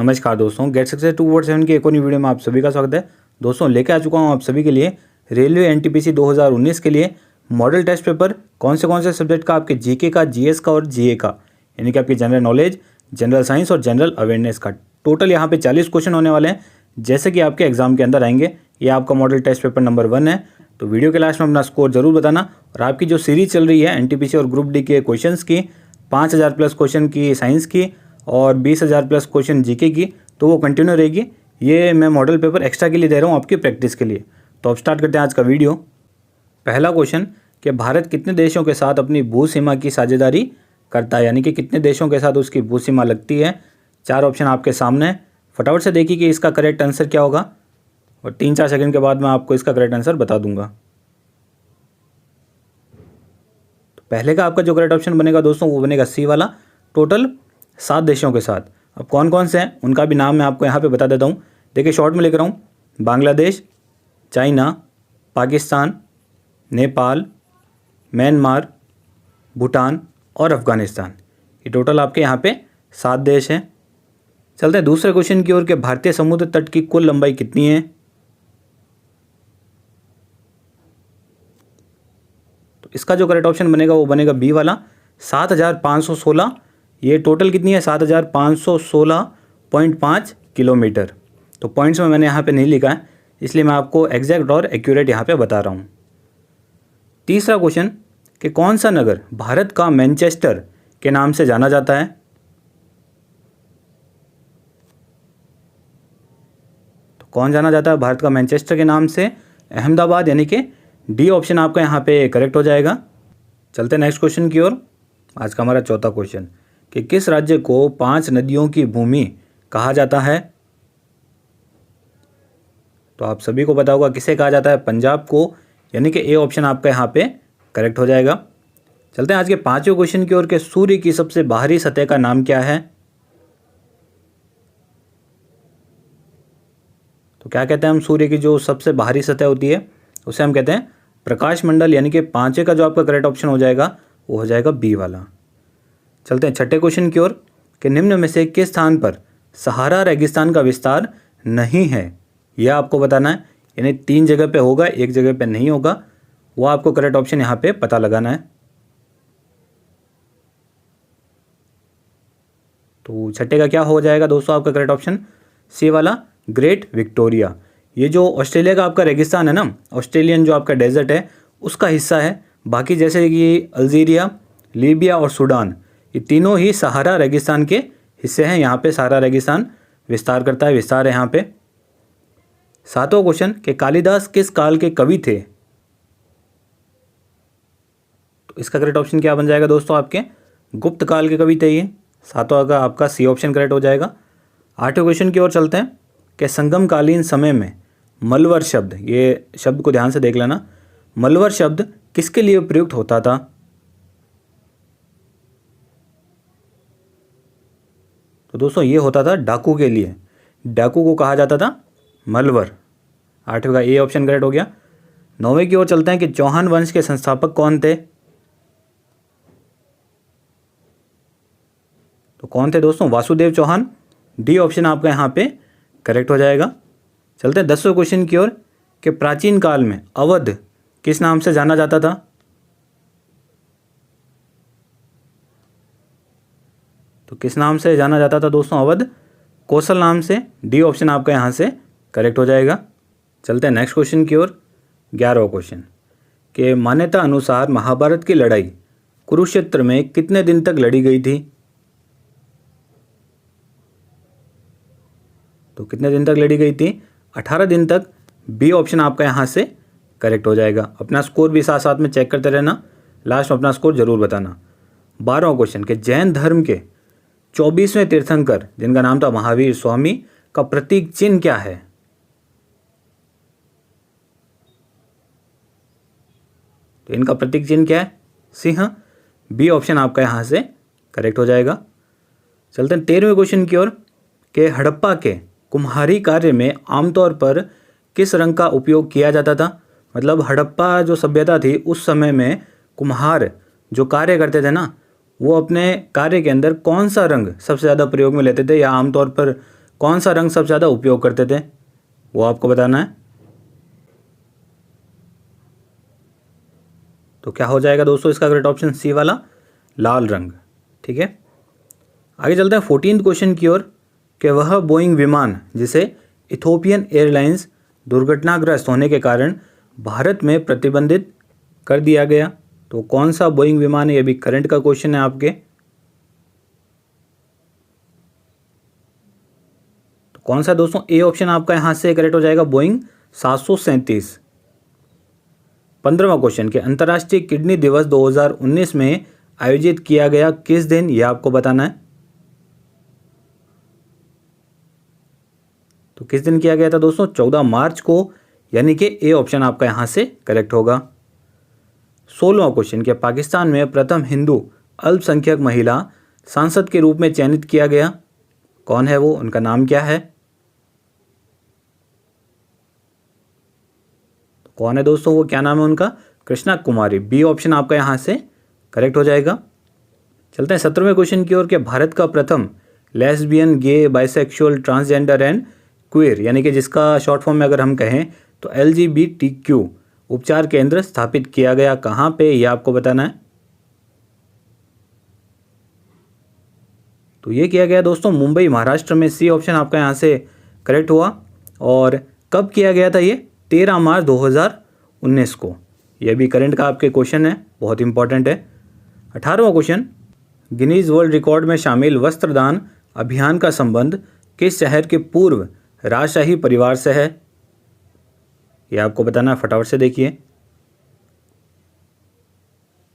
नमस्कार दोस्तों, get success 247 की एक और नई वीडियो में आप सभी का स्वागत है। दोस्तों लेके आ चुका हूँ आप सभी के लिए रेलवे एनटीपीसी 2019 के लिए मॉडल टेस्ट पेपर कौन से सब्जेक्ट का, आपके जीके का, जीएस का और जीए का, यानी कि आपकी जनरल नॉलेज, जनरल साइंस और जनरल अवेयरनेस का। टोटल यहाँ पे 40 क्वेश्चन होने वाले हैं जैसे कि आपके एग्जाम के अंदर आएंगे। ये आपका मॉडल टेस्ट पेपर नंबर 1 है। तो वीडियो के लास्ट में अपना स्कोर जरूर बताना। और आपकी जो सीरीज चल रही है एनटीपीसी और ग्रुप डी के क्वेश्चंस की, 5000 प्लस क्वेश्चन की साइंस की और 20,000 प्लस क्वेश्चन जीके की, तो वो कंटिन्यू रहेगी। ये मैं मॉडल पेपर एक्स्ट्रा के लिए दे रहा हूँ आपकी प्रैक्टिस के लिए। तो अब स्टार्ट करते हैं आज का वीडियो। पहला क्वेश्चन कि भारत कितने देशों के साथ अपनी भू सीमा की साझेदारी करता है, यानी कि कितने देशों के साथ उसकी भू सीमा लगती है। 4 ऑप्शन आपके सामने हैं। फटाफट से देखिए कि इसका करेक्ट आंसर क्या होगा और 3-4 सेकंड के बाद मैं आपको इसका करेक्ट आंसर बता दूंगा। तो पहले का आपका जो करेक्ट ऑप्शन बनेगा दोस्तों वो बनेगा सी वाला, टोटल 7 देशों के साथ। अब कौन कौन से हैं उनका भी नाम मैं आपको यहाँ पे बता देता हूँ। देखिए शॉर्ट में लिख रहा हूँ, बांग्लादेश, चाइना, पाकिस्तान, नेपाल, म्यांमार, भूटान और अफगानिस्तान। ये टोटल आपके यहाँ पे 7 देश हैं। चलते हैं दूसरे क्वेश्चन की ओर कि भारतीय समुद्र तट की कुल लंबाई कितनी है। तो इसका जो करेक्ट ऑप्शन बनेगा वो बनेगा बी वाला, 7,516। ये टोटल कितनी है, 7,516.5 किलोमीटर। तो पॉइंट्स में मैंने यहाँ पे नहीं लिखा है, इसलिए मैं आपको एग्जैक्ट और एक्यूरेट यहाँ पे बता रहा हूँ। तीसरा क्वेश्चन कि कौन सा नगर भारत का मैनचेस्टर के नाम से जाना जाता है। तो कौन जाना जाता है भारत का मैनचेस्टर के नाम से? अहमदाबाद, यानी कि डी ऑप्शन आपका यहाँ पे करेक्ट हो जाएगा। चलते हैं नेक्स्ट क्वेश्चन की ओर। आज का हमारा चौथा क्वेश्चन कि किस राज्य को 5 नदियों की भूमि कहा जाता है। तो आप सभी को पता होगा किसे कहा जाता है, पंजाब को, यानी कि ए ऑप्शन आपका यहाँ पे करेक्ट हो जाएगा। चलते हैं आज के 5वें क्वेश्चन की ओर कि सूर्य की सबसे बाहरी सतह का नाम क्या है। तो क्या कहते हैं हम, सूर्य की जो सबसे बाहरी सतह होती है उसे हम कहते हैं प्रकाश मंडल, यानी कि 5वें का जो आपका करेक्ट ऑप्शन हो जाएगा वो हो जाएगा बी वाला। चलते हैं छठे क्वेश्चन की ओर कि निम्न में से किस स्थान पर सहारा रेगिस्तान का विस्तार नहीं है। यह आपको बताना है, यानी 3 जगह पे होगा, 1 जगह पे नहीं होगा। वो आपको करेक्ट ऑप्शन यहाँ पे पता लगाना है। तो छठे का क्या हो जाएगा दोस्तों आपका करेक्ट ऑप्शन, सी वाला, ग्रेट विक्टोरिया। ये जो ऑस्ट्रेलिया का आपका रेगिस्तान है ना, ऑस्ट्रेलियन जो आपका डेजर्ट है उसका हिस्सा है। बाकी जैसे कि अल्जीरिया, लीबिया और सूडान, ये तीनों ही सहारा रेगिस्तान के हिस्से हैं। यहाँ पे सहारा रेगिस्तान विस्तार करता है, विस्तार है यहाँ पे। 7वां क्वेश्चन कि कालिदास किस काल के कवि थे। तो इसका करेक्ट ऑप्शन क्या बन जाएगा दोस्तों, आपके गुप्त काल के कवि थे ये। 7वां का आपका सी ऑप्शन करेक्ट हो जाएगा। 8वें क्वेश्चन की ओर चलते हैं कि संगमकालीन समय में मलवर शब्द, ये शब्द को ध्यान से देख लेना, मलवर शब्द किसके लिए प्रयुक्त होता था। तो दोस्तों ये होता था डाकू के लिए, डाकू को कहा जाता था मलवर। 8वें का ए ऑप्शन करेक्ट हो गया। 9वें की ओर चलते हैं कि चौहान वंश के संस्थापक कौन थे। तो कौन थे दोस्तों, वासुदेव चौहान। डी ऑप्शन आपका यहाँ पे करेक्ट हो जाएगा। चलते हैं 10वें क्वेश्चन की ओर कि प्राचीन काल में अवध किस नाम से जाना जाता था। तो किस नाम से जाना जाता था दोस्तों अवध, कौशल नाम से। डी ऑप्शन आपका यहाँ से करेक्ट हो जाएगा। चलते हैं नेक्स्ट क्वेश्चन की ओर। 11वां क्वेश्चन कि मान्यता अनुसार महाभारत की लड़ाई कुरुक्षेत्र में कितने दिन तक लड़ी गई थी। तो कितने दिन तक लड़ी गई थी, 18 दिन तक। बी ऑप्शन आपका यहाँ से करेक्ट हो जाएगा। अपना स्कोर भी साथ साथ में चेक करते रहना, लास्ट में अपना स्कोर जरूर बताना। 12वां क्वेश्चन कि जैन धर्म के 24वें तीर्थंकर जिनका नाम था महावीर स्वामी का प्रतीक चिन्ह क्या है। तो इनका प्रतीक चिन्ह क्या है, सिंह। बी ऑप्शन आपका यहां से करेक्ट हो जाएगा। चलते हैं 13वें क्वेश्चन की ओर कि हड़प्पा के कुम्हारी कार्य में आमतौर पर किस रंग का उपयोग किया जाता था। मतलब हड़प्पा जो सभ्यता थी उस समय में कुम्हार जो कार्य करते थे ना, वो अपने कार्य के अंदर कौन सा रंग सबसे ज़्यादा प्रयोग में लेते थे या आमतौर पर कौन सा रंग सबसे ज़्यादा उपयोग करते थे, वो आपको बताना है। तो क्या हो जाएगा दोस्तों इसका करेक्ट ऑप्शन सी वाला, लाल रंग। ठीक है, आगे चलते हैं 14th क्वेश्चन की ओर कि वह बोइंग विमान जिसे इथोपियन एयरलाइंस दुर्घटनाग्रस्त होने के कारण भारत में प्रतिबंधित कर दिया गया, तो कौन सा बोइंग विमान है, ये भी करंट का क्वेश्चन है आपके। तो कौन सा दोस्तों, ए ऑप्शन आपका यहां से करेक्ट हो जाएगा, बोइंग 737। 15वां क्वेश्चन कि अंतर्राष्ट्रीय किडनी दिवस 2019 में आयोजित किया गया किस दिन, यह आपको बताना है। तो किस दिन किया गया था दोस्तों, 14 मार्च को, यानी कि ए ऑप्शन आपका यहां से करेक्ट होगा। 16वां क्वेश्चन कि पाकिस्तान में प्रथम हिंदू अल्पसंख्यक महिला सांसद के रूप में चयनित किया गया, कौन है वो, उनका नाम क्या है। तो कौन है दोस्तों वो, क्या नाम है उनका, कृष्णा कुमारी। बी ऑप्शन आपका यहां से करेक्ट हो जाएगा। चलते हैं 17वें क्वेश्चन की ओर कि भारत का प्रथम lesbian, gay, bisexual, transgender and queer, यानी कि जिसका शॉर्ट फॉर्म में अगर हम कहें तो LGBTQ उपचार केंद्र स्थापित किया गया कहाँ पे, ये आपको बताना है। तो ये किया गया दोस्तों मुंबई, महाराष्ट्र में। सी ऑप्शन आपका यहाँ से करेक्ट हुआ। और कब किया गया था ये, 13 मार्च 2019 को। यह भी करंट का आपके क्वेश्चन है, बहुत इंपॉर्टेंट है। 18वां क्वेश्चन, गिनीज वर्ल्ड रिकॉर्ड में शामिल वस्त्रदान अभियान का संबंध किस शहर के पूर्व राजशाही परिवार से है, यह आपको बताना है, फटाफट से देखिए।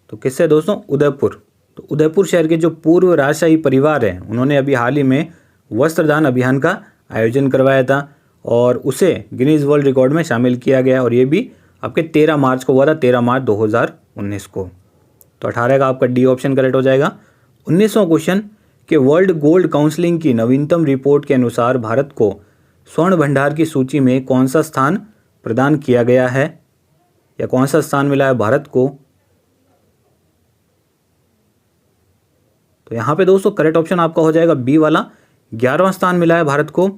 तो किससे दोस्तों, उदयपुर। तो उदयपुर शहर के जो पूर्व राजशाही परिवार हैं, उन्होंने अभी हाल ही में वस्त्रदान अभियान का आयोजन करवाया था और उसे गिनीज वर्ल्ड रिकॉर्ड में शामिल किया गया, और ये भी आपके 13 मार्च को हुआ था, 13 मार्च 2019 को। तो 18 का आपका डी ऑप्शन करेक्ट हो जाएगा। 19वां क्वेश्चन कि वर्ल्ड गोल्ड काउंसिलिंग की नवीनतम रिपोर्ट के अनुसार भारत को स्वर्ण भंडार की सूची में कौन सा स्थान प्रदान किया गया है, या कौन सा स्थान मिला है भारत को। तो यहाँ पे दोस्तों करेक्ट ऑप्शन आपका हो जाएगा बी वाला, 11वां स्थान मिला है भारत को।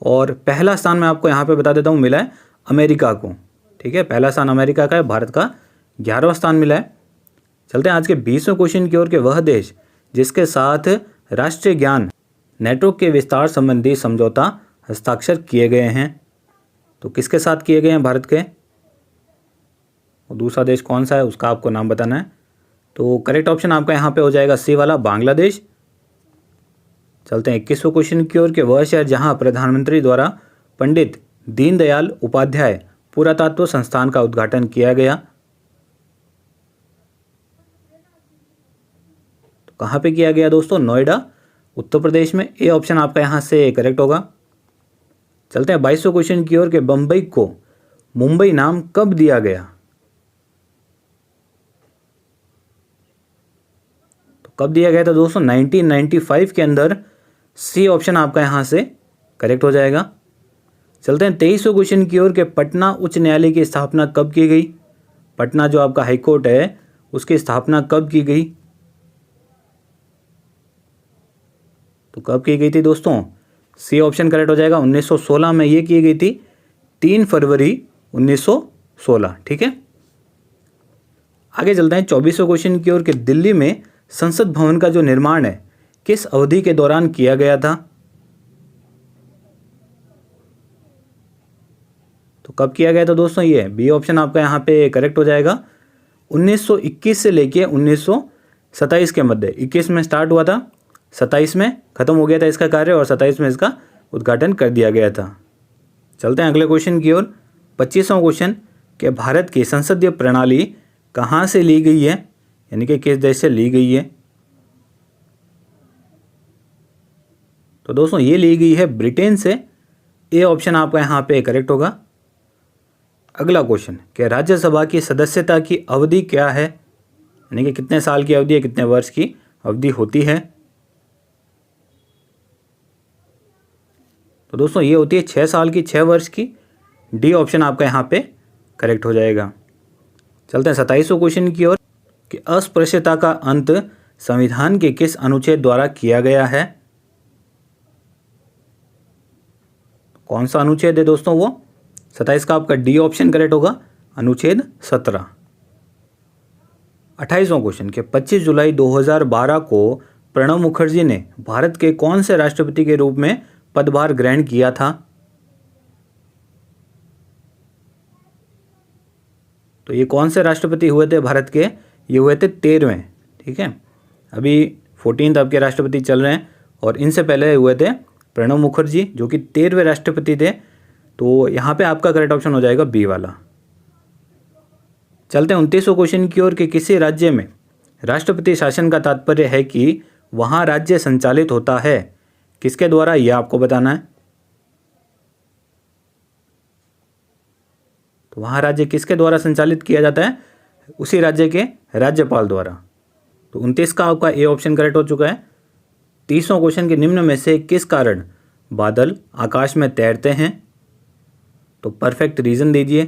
और पहला स्थान मैं आपको यहाँ पे बता देता हूँ, मिला है अमेरिका को। ठीक है, पहला स्थान अमेरिका का है, भारत का 11वां स्थान मिला है। चलते हैं आज के 20वें क्वेश्चन की ओर के वह देश जिसके साथ राष्ट्रीय ज्ञान नेटवर्क के विस्तार संबंधी समझौता हस्ताक्षर किए गए हैं। तो किसके साथ किए गए हैं भारत के, और दूसरा देश कौन सा है उसका आपको नाम बताना है। तो करेक्ट ऑप्शन आपका यहाँ पे हो जाएगा सी वाला, बांग्लादेश। चलते हैं 21वें क्वेश्चन की ओर के वह शहर जहाँ प्रधानमंत्री द्वारा पंडित दीनदयाल उपाध्याय पुरातत्व संस्थान का उद्घाटन किया गया। तो कहाँ पे किया गया दोस्तों, नोएडा, उत्तर प्रदेश में। ए ऑप्शन आपका यहाँ से करेक्ट होगा। चलते हैं 22वें क्वेश्चन की ओर के बम्बई को मुंबई नाम कब दिया गया। तो कब दिया गया था दोस्तों, 1995 के अंदर। सी ऑप्शन आपका यहाँ से करेक्ट हो जाएगा। चलते हैं 23वें क्वेश्चन की ओर के पटना उच्च न्यायालय की स्थापना कब की गई। पटना जो आपका हाईकोर्ट है उसकी स्थापना कब की गई। तो कब की गई थी दोस्तों, सी ऑप्शन करेक्ट हो जाएगा, 1916 में ये की गई थी, 3 फरवरी 1916। ठीक है, आगे चलते हैं 24वें क्वेश्चन की ओर के दिल्ली में संसद भवन का जो निर्माण है किस अवधि के दौरान किया गया था। तो कब किया गया था दोस्तों, ये बी ऑप्शन आपका यहाँ पे करेक्ट हो जाएगा। 1921 से लेके 1927 के मध्य, 21 में स्टार्ट हुआ था, 27 में खत्म हो गया था इसका कार्य, और 27 में इसका उद्घाटन कर दिया गया था। चलते हैं अगले क्वेश्चन की ओर। 25वां क्वेश्चन कि भारत की संसदीय प्रणाली कहाँ से ली गई है, यानी कि किस देश से ली गई है। तो दोस्तों ये ली गई है ब्रिटेन से। ए ऑप्शन आपका यहाँ पे करेक्ट होगा। अगला क्वेश्चन कि राज्यसभा की सदस्यता की अवधि क्या है, यानी कि कितने साल की अवधि है, कितने वर्ष की अवधि होती है। तो दोस्तों ये होती है 6 साल की, 6 वर्ष की। डी ऑप्शन आपका यहाँ पे करेक्ट हो जाएगा। चलते हैं 27वें क्वेश्चन की ओर कि अस्पृश्यता का अंत संविधान के किस अनुच्छेद द्वारा किया गया है। कौन सा अनुच्छेद है दोस्तों वो? 27 का आपका डी ऑप्शन करेक्ट होगा, अनुच्छेद 17। 28वां क्वेश्चन के 25 जुलाई 2012 को प्रणब मुखर्जी ने भारत के कौन से राष्ट्रपति के रूप में पदभार ग्रहण किया था? तो ये कौन से राष्ट्रपति हुए थे भारत के? ये हुए थे 13वें। ठीक है, अभी 14th आपके राष्ट्रपति चल रहे हैं और इनसे पहले हुए थे प्रणब मुखर्जी जो कि 13वें राष्ट्रपति थे। तो यहाँ पे आपका करेक्ट ऑप्शन हो जाएगा बी वाला। चलते हैं 29वें क्वेश्चन की ओर कि किसी राज्य में राष्ट्रपति शासन का तात्पर्य है कि वहाँ राज्य संचालित होता है, किसके द्वारा, यह आपको बताना है। तो वहाँ राज्य किसके द्वारा संचालित किया जाता है? उसी राज्य के राज्यपाल द्वारा। तो 29 का आपका ए ऑप्शन करेक्ट हो चुका है। 30वां क्वेश्चन के निम्न में से किस कारण बादल आकाश में तैरते हैं? तो परफेक्ट रीजन दीजिए।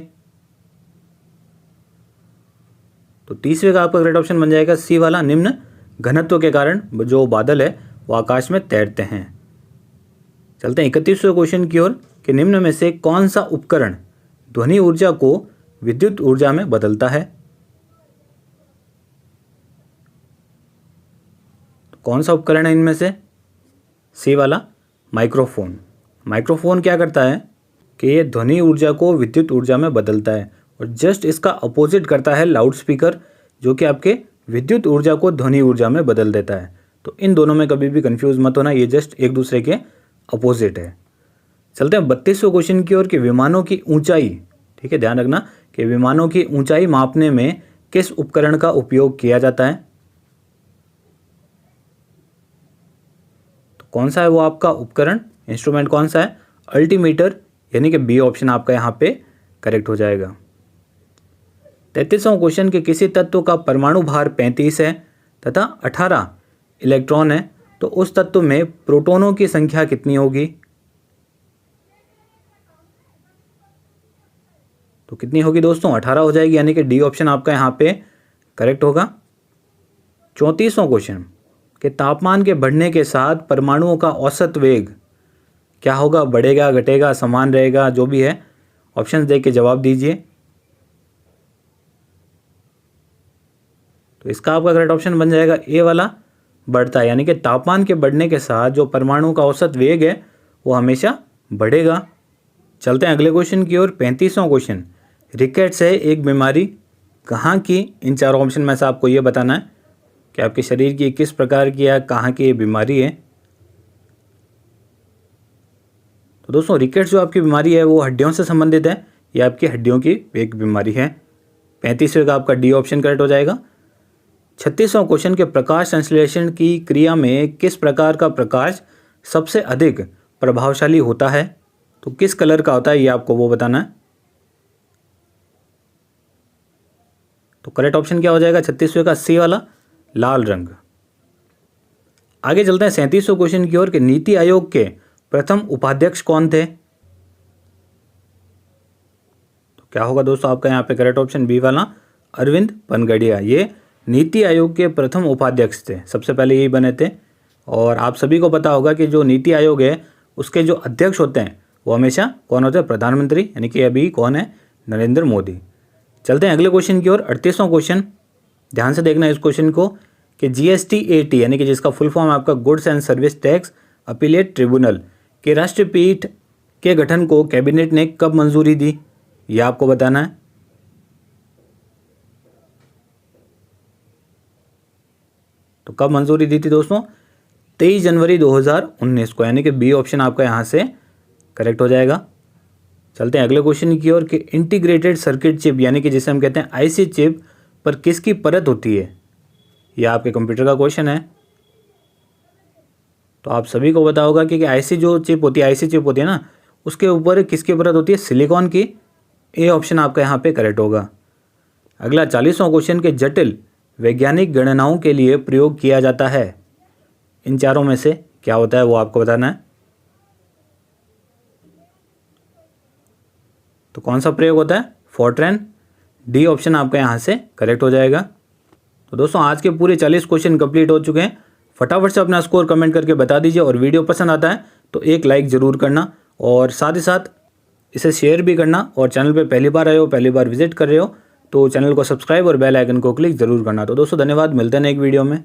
तो 30वें का आपका करेक्ट ऑप्शन बन जाएगा सी वाला, निम्न घनत्व के कारण जो बादल है वो आकाश में तैरते हैं। चलते हैं 31वें क्वेश्चन की ओर कि निम्न में से कौन सा उपकरण ध्वनि ऊर्जा को विद्युत ऊर्जा में बदलता है? तो कौन सा उपकरण है इनमें से? सी वाला, माइक्रोफोन। माइक्रोफोन क्या करता है कि ये ध्वनि ऊर्जा को विद्युत ऊर्जा में बदलता है और जस्ट इसका अपोजिट करता है लाउड स्पीकर जो कि आपके विद्युत ऊर्जा को ध्वनि ऊर्जा में बदल देता है। तो इन दोनों में कभी भी कंफ्यूज मत होना, ये जस्ट एक दूसरे के अपोजिट है। चलते हैं 32वें क्वेश्चन की ओर कि विमानों की ऊंचाई, ठीक है ध्यान रखना कि विमानों की ऊंचाई मापने में किस उपकरण का उपयोग किया जाता है? तो कौन सा है वो आपका उपकरण, इंस्ट्रूमेंट कौन सा है? अल्टीमीटर, यानी कि बी ऑप्शन आपका यहाँ पे करेक्ट हो जाएगा। 33वां क्वेश्चन के किसी तत्व का परमाणु भार 35 है तथा 18 इलेक्ट्रॉन है, तो उस तत्व में प्रोटॉनों की संख्या कितनी होगी? तो कितनी होगी दोस्तों? 18 हो जाएगी, यानी कि डी ऑप्शन आपका यहाँ पे करेक्ट होगा। 34वां क्वेश्चन कि तापमान के बढ़ने के साथ परमाणुओं का औसत वेग क्या होगा? बढ़ेगा, घटेगा, समान रहेगा, जो भी है ऑप्शन देख के जवाब दीजिए। तो इसका आपका करेक्ट ऑप्शन बन जाएगा ए वाला, बढ़ता है, यानी कि तापमान के बढ़ने के साथ जो परमाणु का औसत वेग है वो हमेशा बढ़ेगा। चलते हैं अगले क्वेश्चन की ओर। 35वां क्वेश्चन, रिकेट्स है एक बीमारी कहाँ की? इन चारों ऑप्शन में से आपको ये बताना है कि आपके शरीर की किस प्रकार की या कहाँ की ये बीमारी है। तो दोस्तों रिकेट्स जो आपकी बीमारी है वो हड्डियों से संबंधित है, ये आपकी हड्डियों की एक बीमारी है। 35वें का आपका डी ऑप्शन करेक्ट हो जाएगा। 36वां क्वेश्चन के प्रकाश संश्लेषण की क्रिया में किस प्रकार का प्रकाश सबसे अधिक प्रभावशाली होता है? तो किस कलर का होता है ये आपको वो बताना है। तो करेक्ट ऑप्शन क्या हो जाएगा 36वें का? सी वाला, लाल रंग। आगे चलते हैं 37वें क्वेश्चन की ओर कि नीति आयोग के प्रथम उपाध्यक्ष कौन थे? तो क्या होगा दोस्तों आपका यहाँ पे करेक्ट ऑप्शन बी वाला, अरविंद पनगड़िया। ये नीति आयोग के प्रथम उपाध्यक्ष थे, सबसे पहले यही बने थे। और आप सभी को पता होगा कि जो नीति आयोग है उसके जो अध्यक्ष होते हैं वो हमेशा कौन होते हैं? प्रधानमंत्री, यानी कि अभी कौन है? नरेंद्र मोदी। चलते हैं अगले क्वेश्चन की ओर। 38वां क्वेश्चन, ध्यान से देखना इस क्वेश्चन को कि GST-AT यानी कि जिसका फुल फॉर्म आपका goods and service tax appellate tribunal के राष्ट्रपीठ के गठन को कैबिनेट ने कब मंजूरी दी? यह आपको बताना है। तो कब मंजूरी दी थी दोस्तों? 23 जनवरी 2019 को, यानी कि बी ऑप्शन आपका यहाँ से करेक्ट हो जाएगा। चलते हैं अगले क्वेश्चन की ओर कि इंटीग्रेटेड सर्किट चिप यानी कि जिसे हम कहते हैं IC चिप पर किसकी परत होती है? यह आपके कंप्यूटर का क्वेश्चन है। तो आप सभी को पता होगा कि IC जो चिप होती है, IC चिप होती है ना, उसके ऊपर किसकी परत होती है? सिलिकॉन की। ए ऑप्शन आपका यहाँ पे करेक्ट होगा। अगला 40वां क्वेश्चन के जटिल वैज्ञानिक गणनाओं के लिए प्रयोग किया जाता है, इन चारों में से क्या होता है वो आपको बताना है। तो कौन सा प्रयोग होता है? फोर्ट्रैन। डी ऑप्शन आपका यहाँ से करेक्ट हो जाएगा। तो दोस्तों आज के पूरे 40 क्वेश्चन कंप्लीट हो चुके हैं। फटाफट से अपना स्कोर कमेंट करके बता दीजिए और वीडियो पसंद आता है तो एक लाइक ज़रूर करना और साथ ही साथ इसे शेयर भी करना, और चैनल पे पहली बार आए हो, पहली बार विजिट कर रहे हो तो चैनल को सब्सक्राइब और बेल आइकन को क्लिक ज़रूर करना। तो दोस्तों धन्यवाद, मिलते हैं एक वीडियो में।